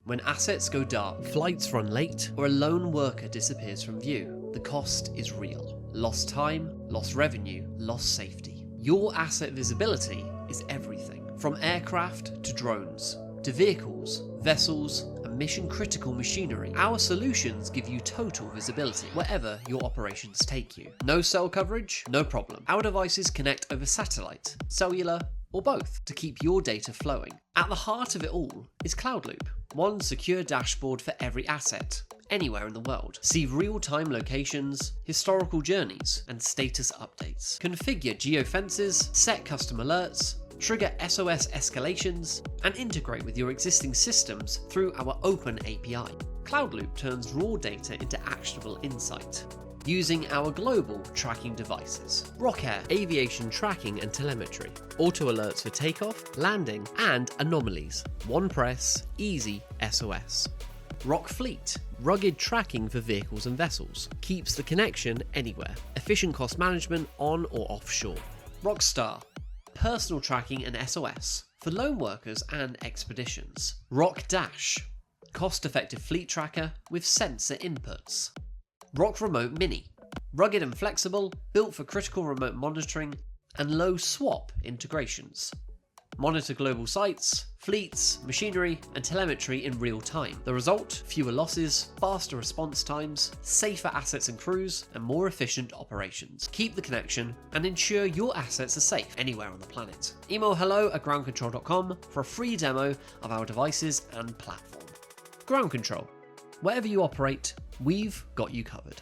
When assets go dark, flights run late, or a lone worker disappears from view, the cost is real. Lost time, lost revenue, lost safety. Your asset visibility is everything, from aircraft to drones, to vehicles, vessels, and mission-critical machinery. Our solutions give you total visibility wherever your operations take you. No cell coverage? No problem. Our devices connect over satellite, cellular, or both to keep your data flowing. At the heart of it all is Cloudloop, one secure dashboard for every asset, anywhere in the world. See real-time locations, historical journeys, and status updates. Configure geofences, set custom alerts, trigger SOS escalations, and integrate with your existing systems through our open API. Cloudloop turns raw data into actionable insight, using our global tracking devices. Rockair aviation tracking and telemetry, auto alerts for takeoff, landing, and anomalies. One press, easy SOS. Rock Fleet, rugged tracking for vehicles and vessels, keeps the connection anywhere. Efficient cost management on or offshore. Rockstar, personal tracking and SOS for lone workers and expeditions. Rock Dash, cost-effective fleet tracker with sensor inputs. Rock Remote Mini, rugged and flexible, built for critical remote monitoring and low swap integrations. Monitor global sites, fleets, machinery, and telemetry in real time. The result? Fewer losses, faster response times, safer assets and crews, and more efficient operations. Keep the connection and ensure your assets are safe anywhere on the planet. Email hello@groundcontrol.com for a free demo of our devices and platform. Ground Control. Wherever you operate, we've got you covered.